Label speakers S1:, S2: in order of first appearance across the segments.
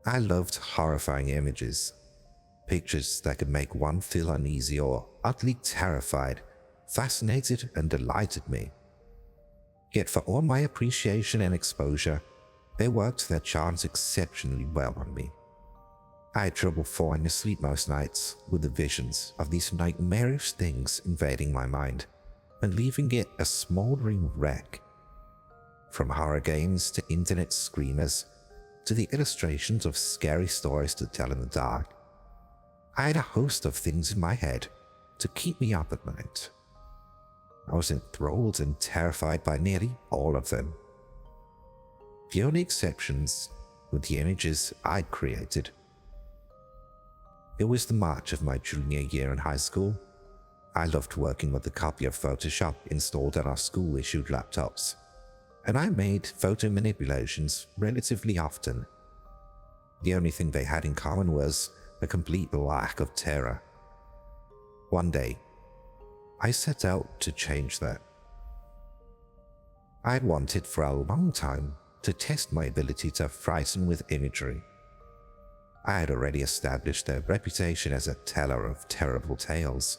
S1: I loved horrifying images. Pictures that could make one feel uneasy or utterly terrified fascinated and delighted me. Yet for all my appreciation and exposure, they worked their charms exceptionally well on me. I had trouble falling asleep most nights with the visions of these nightmarish things invading my mind and leaving it a smoldering wreck. From horror games to internet screamers to the illustrations of scary stories to tell in the dark, I had a host of things in my head to keep me up at night. I was enthralled and terrified by nearly all of them. The only exceptions were the images I'd created. It was the March of my junior year in high school. I loved working with a copy of Photoshop installed on our school-issued laptops, and I made photo manipulations relatively often. The only thing they had in common was a complete lack of terror. One day, I set out to change that. I had wanted for a long time to test my ability to frighten with imagery. I had already established a reputation as a teller of terrible tales.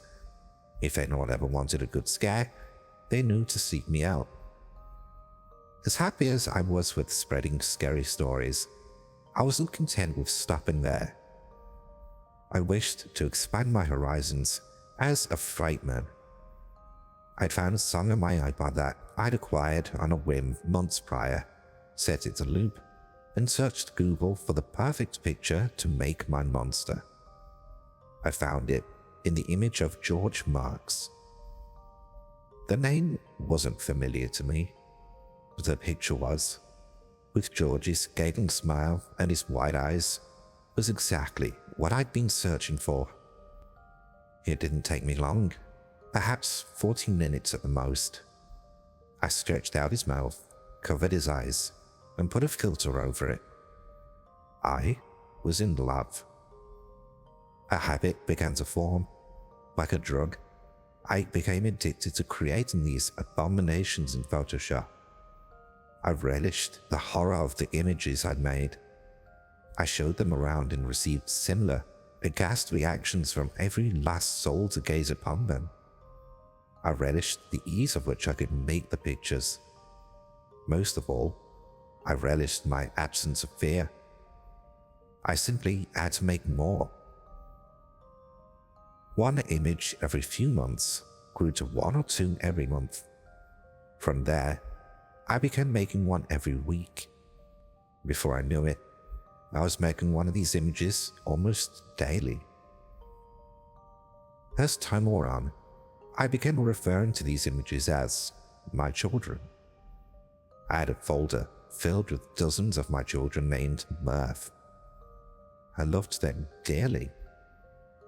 S1: If anyone ever wanted a good scare, they knew to seek me out. As happy as I was with spreading scary stories, I wasn't content with stopping there. I wished to expand my horizons as a frightman. I'd found a song on my iPod that I'd acquired on a whim months prior, set it to loop, and searched Google for the perfect picture to make my monster. I found it in the image of George Marks. The name wasn't familiar to me, but the picture was, with George's gaping smile and his wide eyes, was exactly what I'd been searching for. It didn't take me long, perhaps 14 minutes at the most. I stretched out his mouth, covered his eyes, and put a filter over it. I was in love. A habit began to form. Like a drug, I became addicted to creating these abominations in Photoshop. I relished the horror of the images I'd made. I showed them around and received similar, aghast reactions from every last soul to gaze upon them. I relished the ease of which I could make the pictures. Most of all, I relished my absence of fear. I simply had to make more. One image every few months grew to one or two every month. From there, I began making one every week. Before I knew it, I was making one of these images almost daily. As time wore on, I began referring to these images as my children. I had a folder filled with dozens of my children named Mirth. I loved them dearly.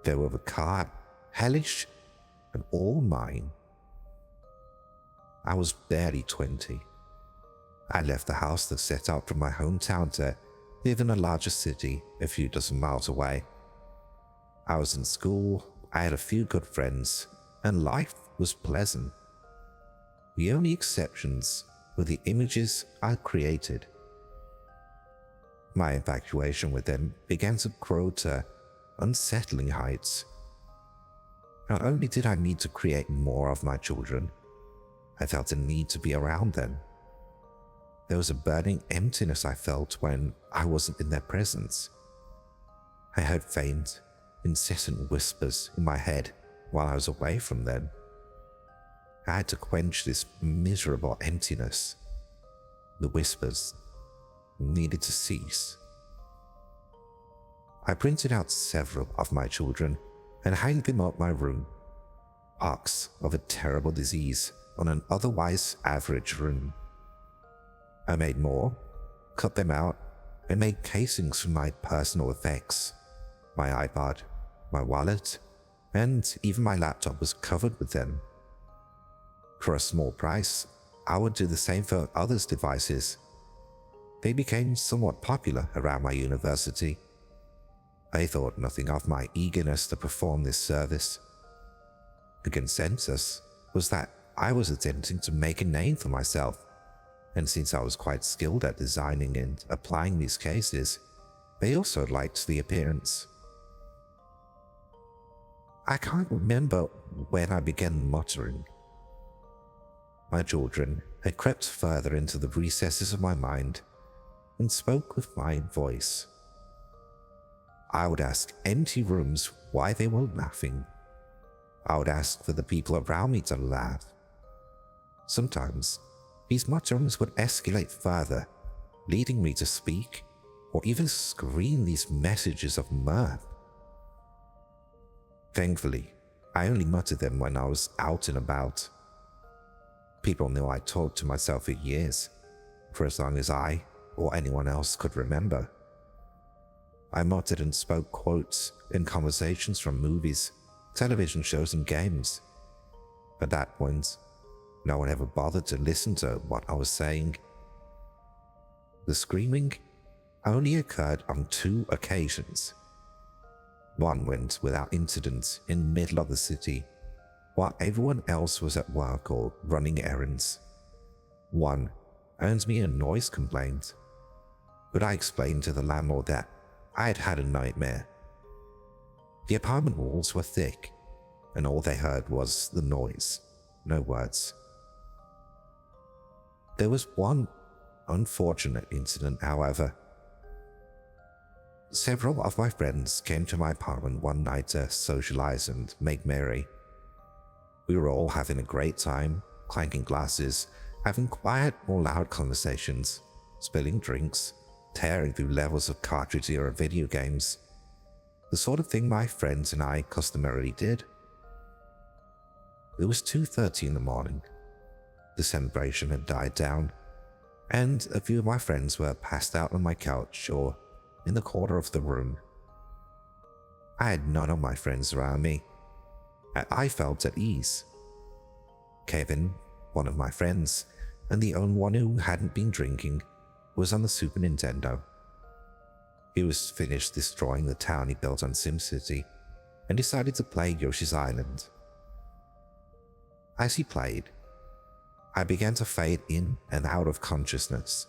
S1: They were macabre, hellish, and all mine. I was barely 20. I left the house that set out from my hometown to live in a larger city a few dozen miles away. I was in school, I had a few good friends, and life was pleasant. The only exceptions were the images I created. My infatuation with them began to grow to unsettling heights. Not only did I need to create more of my children, I felt a need to be around them. There was a burning emptiness I felt when I wasn't in their presence. I heard faint, incessant whispers in my head while I was away from them. I had to quench this miserable emptiness. The whispers needed to cease. I printed out several of my children and hanged them up my room. Pox of a terrible disease on an otherwise average room. I made more, cut them out, and made casings for my personal effects. My iPod, my wallet, and even my laptop was covered with them. For a small price, I would do the same for others' devices. They became somewhat popular around my university. They thought nothing of my eagerness to perform this service. The consensus was that I was attempting to make a name for myself, and since I was quite skilled at designing and applying these cases, They also liked the appearance. I can't remember when I began muttering. My children had crept further into the recesses of my mind and spoke with my voice. I would ask empty rooms why they were laughing. I would ask for the people around me to laugh. Sometimes, these mutterings would escalate further, leading me to speak or even scream these messages of mirth. Thankfully, I only muttered them when I was out and about. People knew I talked to myself for years, for as long as I or anyone else could remember. I muttered and spoke quotes in conversations from movies, television shows and games. At that point, no one ever bothered to listen to what I was saying. The screaming only occurred on 2 occasions. One went without incident in the middle of the city, while everyone else was at work or running errands. One earned me a noise complaint, but I explained to the landlord that I had had a nightmare. The apartment walls were thick, and all they heard was the noise, no words. There was one unfortunate incident, however. Several of my friends came to my apartment one night to socialize and make merry. We were all having a great time, clanking glasses, having quiet or loud conversations, spilling drinks, tearing through levels of cartridge era video games. The sort of thing my friends and I customarily did. It was 2:30 in the morning. The celebration had died down, and a few of my friends were passed out on my couch or in the corner of the room. I had none of my friends around me, and I felt at ease. Kevin, one of my friends, and the only one who hadn't been drinking, was on the Super Nintendo. He was finished destroying the town he built on SimCity and decided to play Yoshi's Island. As he played, I began to fade in and out of consciousness.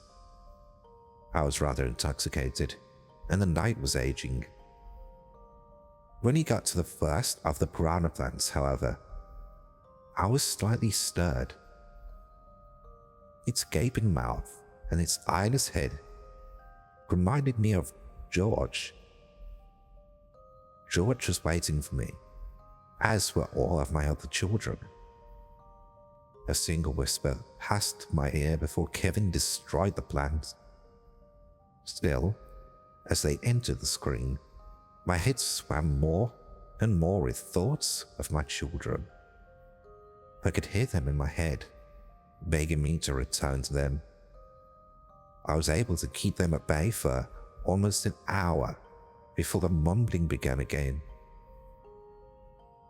S1: I was rather intoxicated, and the night was aging. When he got to the first of the piranha plants, however, I was slightly stirred. Its gaping mouth and its eyeless head reminded me of George. George was waiting for me, as were all of my other children. A single whisper passed my ear before Kevin destroyed the plant. Still, as they entered the screen, my head swam more and more with thoughts of my children. I could hear them in my head, begging me to return to them. I was able to keep them at bay for almost an hour before the mumbling began again.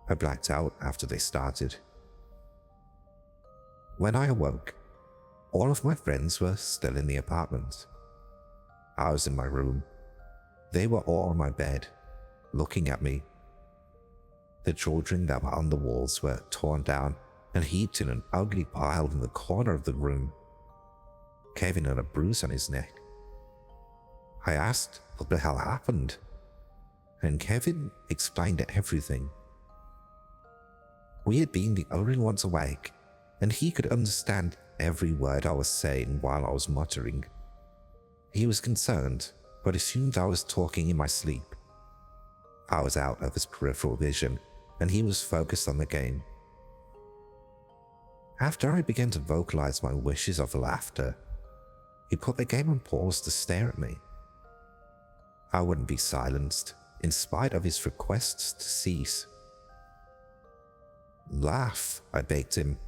S1: I blacked out after they started. When I awoke, all of my friends were still in the apartment. I was in my room. They were all on my bed, looking at me. The children that were on the walls were torn down and heaped in an ugly pile in the corner of the room. Kevin had a bruise on his neck. I asked what the hell happened, and Kevin explained everything. We had been the only ones awake, and he could understand every word I was saying while I was muttering. He was concerned, but assumed I was talking in my sleep. I was out of his peripheral vision, and he was focused on the game. After I began to vocalize my wishes of laughter, he put the game on pause to stare at me. I wouldn't be silenced, in spite of his requests to cease. "Laugh," I begged him.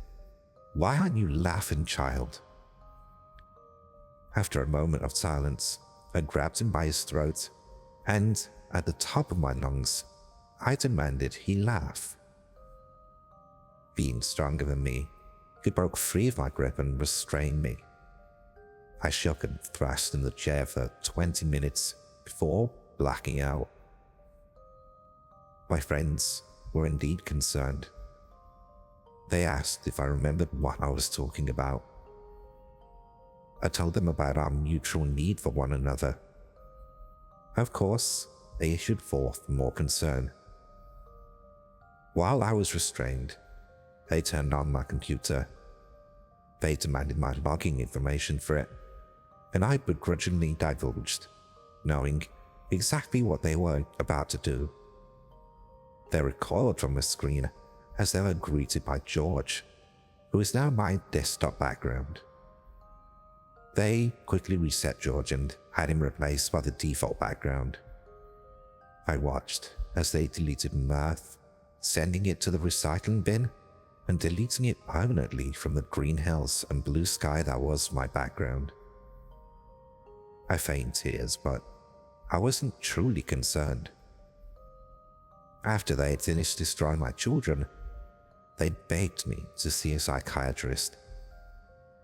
S1: "Why aren't you laughing, child?" After a moment of silence, I grabbed him by his throat, and at the top of my lungs, I demanded he laugh. Being stronger than me, he broke free of my grip and restrained me. I shook and thrashed in the chair for 20 minutes before blacking out. My friends were indeed concerned. They asked if I remembered what I was talking about. I told them about our mutual need for one another. Of course, they issued forth more concern. While I was restrained, they turned on my computer. They demanded my logging information for it, and I begrudgingly divulged, knowing exactly what they were about to do. They recoiled from the screen as they were greeted by George, who is now my desktop background. They quickly reset George and had him replaced by the default background. I watched as they deleted Mirth, sending it to the recycling bin and deleting it permanently from the green hills and blue sky that was my background. I feigned tears, but I wasn't truly concerned. After they had finished destroying my children, they begged me to see a psychiatrist.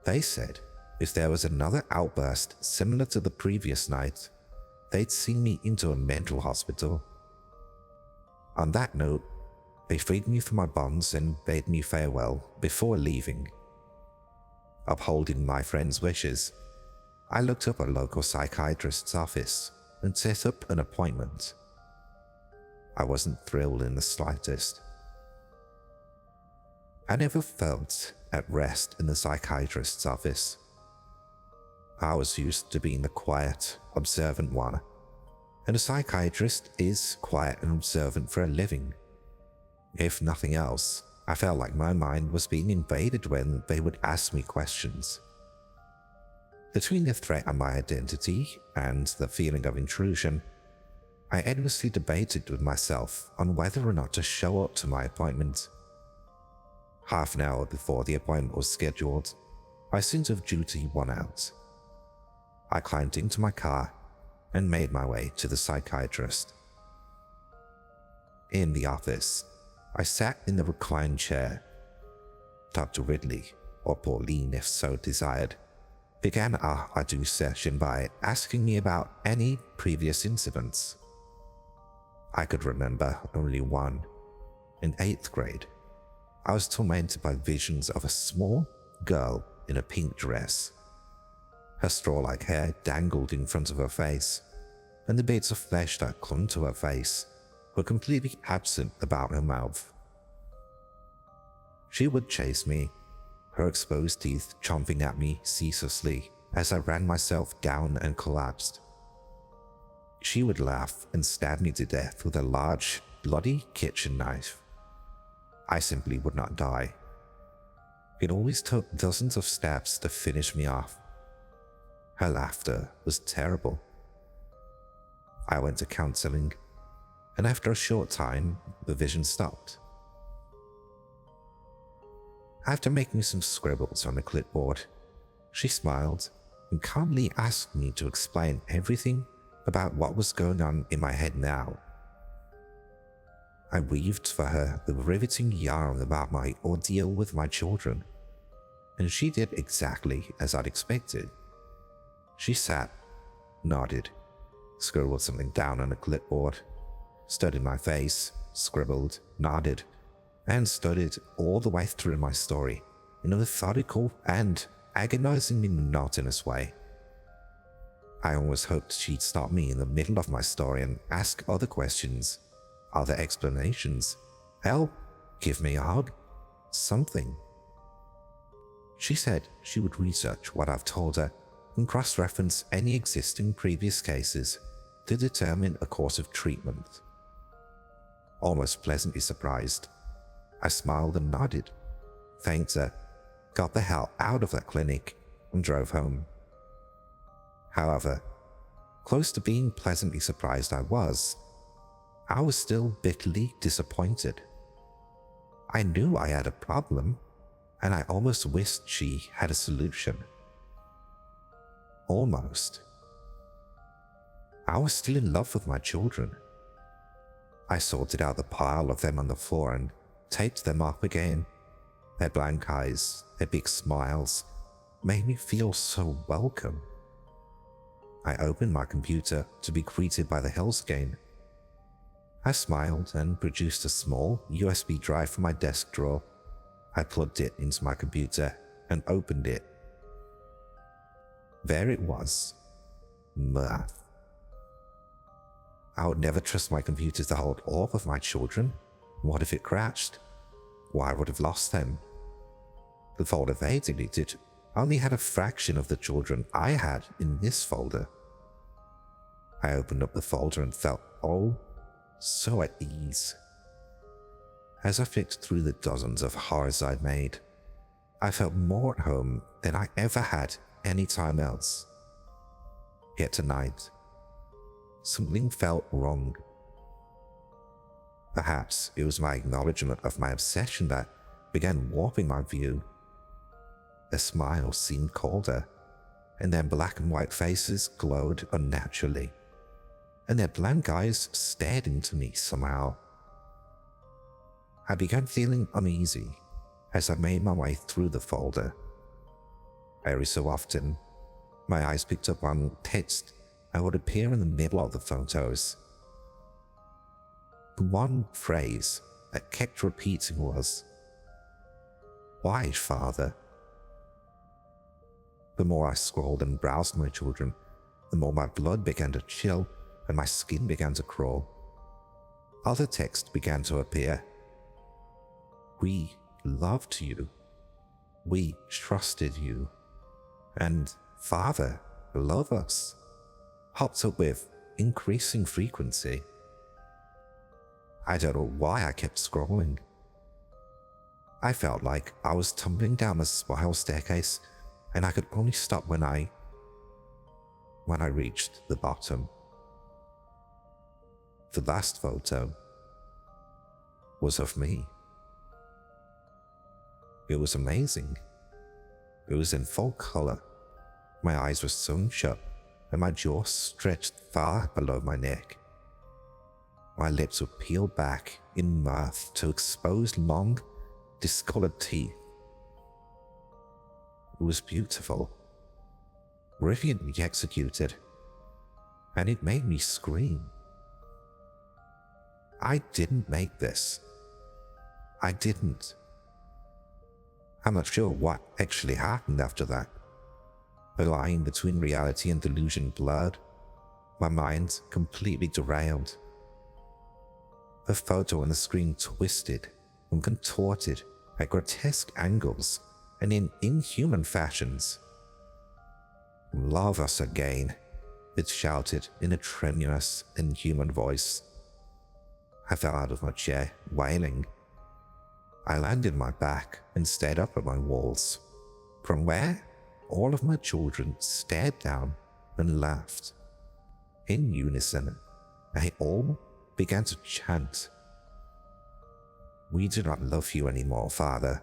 S1: They said if there was another outburst similar to the previous night, they'd send me into a mental hospital. On that note, they freed me from my bonds and bade me farewell before leaving. Upholding my friend's wishes, I looked up a local psychiatrist's office and set up an appointment. I wasn't thrilled in the slightest. I never felt at rest in the psychiatrist's office. I was used to being the quiet, observant one, and a psychiatrist is quiet and observant for a living. If nothing else, I felt like my mind was being invaded when they would ask me questions. Between the threat on my identity and the feeling of intrusion, I endlessly debated with myself on whether or not to show up to my appointment. Half an hour before the appointment was scheduled, my sense of duty won out. I climbed into my car and made my way to the psychiatrist. In the office, I sat in the reclined chair. Dr. Ridley, or Pauline if so desired, began our arduous session by asking me about any previous incidents. I could remember only one. In 8th grade, I was tormented by visions of a small girl in a pink dress. Her straw-like hair dangled in front of her face, and the bits of flesh that clung to her face were completely absent about her mouth. She would chase me, her exposed teeth chomping at me ceaselessly as I ran myself down and collapsed. She would laugh and stab me to death with a large, bloody kitchen knife. I simply would not die. It always took dozens of stabs to finish me off. Her laughter was terrible. I went to counseling, and after a short time, the vision stopped. After making some scribbles on the clipboard, she smiled and calmly asked me to explain everything about what was going on in my head now. I weaved for her the riveting yarn about my ordeal with my children, and she did exactly as I'd expected. She sat, nodded, scribbled something down on a clipboard, studied my face, scribbled, nodded, and studied all the way through my story in a methodical and agonizingly monotonous way. I almost hoped she'd stop me in the middle of my story and ask other questions, other explanations, hell, give me a hug, something. She said she would research what I've told her and cross-reference any existing previous cases to determine a course of treatment. Almost pleasantly surprised, I smiled and nodded, thanked her, got the hell out of that clinic, and drove home. However, close to being pleasantly surprised I was still bitterly disappointed. I knew I had a problem, and I almost wished she had a solution. Almost. I was still in love with my children. I sorted out the pile of them on the floor and taped them up again. Their blank eyes, their big smiles, made me feel so welcome. I opened my computer to be greeted by the hills again. I smiled and produced a small USB drive from my desk drawer. I plugged it into my computer and opened it. There it was, Mirth. I would never trust my computer to hold all of my children. What if it crashed? Well, I would have lost them. The folder they deleted only had a fraction of the children I had in this folder. I opened up the folder and felt, so at ease. As I flicked through the dozens of horrors I'd made, I felt more at home than I ever had any time else. Yet tonight, something felt wrong. Perhaps it was my acknowledgement of my obsession that began warping my view. Their smiles seemed colder, and their black and white faces glowed unnaturally, and their blank eyes stared into me somehow. I began feeling uneasy as I made my way through the folder. Every so often, my eyes picked up on text that would appear in the middle of the photos. The one phrase that kept repeating was, "Why, Father?" The more I scrolled and browsed my children, the more my blood began to chill and my skin began to crawl. Other text began to appear. "We loved you. We trusted you. And Father, love us," hopped up with increasing frequency. I don't know why I kept scrolling. I felt like I was tumbling down a spiral staircase, and I could only stop when I reached the bottom. The last photo was of me. It was amazing. It was in full color. My eyes were sewn shut, and my jaw stretched far below my neck. My lips were peeled back in mirth to expose long, discolored teeth. It was beautiful, brilliantly executed, and it made me scream. I didn't make this. I didn't. I'm not sure what actually happened after that. The line between reality and delusion blurred. My mind completely derailed. The photo on the screen twisted and contorted at grotesque angles and in inhuman fashions. "Love us again," it shouted in a tremulous, inhuman voice. I fell out of my chair, wailing. I landed on my back and stared up at my walls, from where all of my children stared down and laughed. In unison, they all began to chant, "We do not love you anymore, Father.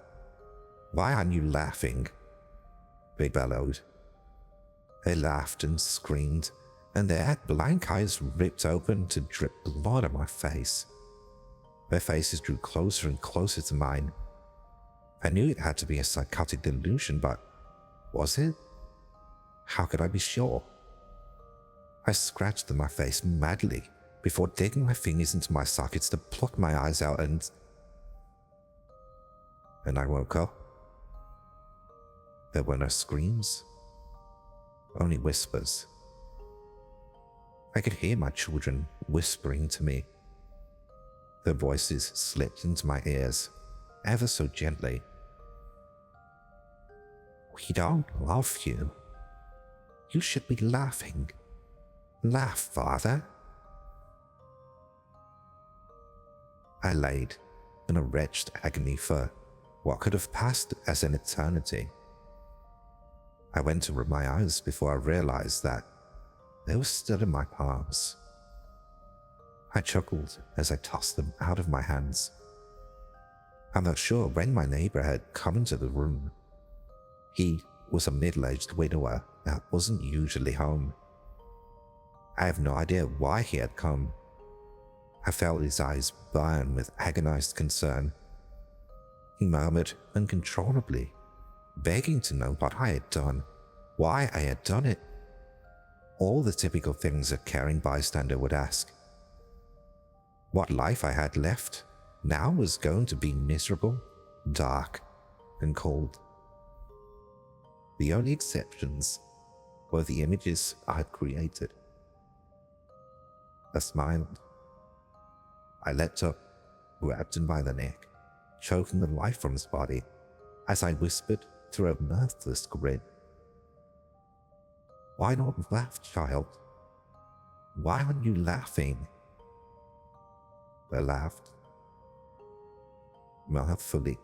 S1: Why aren't you laughing?" they bellowed. They laughed and screamed, and their blank eyes ripped open to drip blood on my face. Their faces drew closer and closer to mine. I knew it had to be a psychotic delusion, but was it? How could I be sure? I scratched at my face madly before digging my fingers into my sockets to pluck my eyes out and I woke up. There were no screams, only whispers. I could hear my children whispering to me. Their voices slipped into my ears, ever so gently. "We don't love you. You should be laughing. Laugh, Father." I laid in a wretched agony for what could have passed as an eternity. I went to rub my eyes before I realized that they were still in my palms. I chuckled as I tossed them out of my hands. I'm not sure when my neighbor had come into the room. He was a middle-aged widower that wasn't usually home. I have no idea why he had come. I felt his eyes burn with agonized concern. He murmured uncontrollably, begging to know what I had done, why I had done it. All the typical things a caring bystander would ask. What life I had left now was going to be miserable, dark, and cold. The only exceptions were the images I had created. I smiled. I leapt up, grabbed him by the neck, choking the life from his body, as I whispered through a mirthless grin. Why not laugh, child? Why aren't you laughing? I laughed, mirthfully.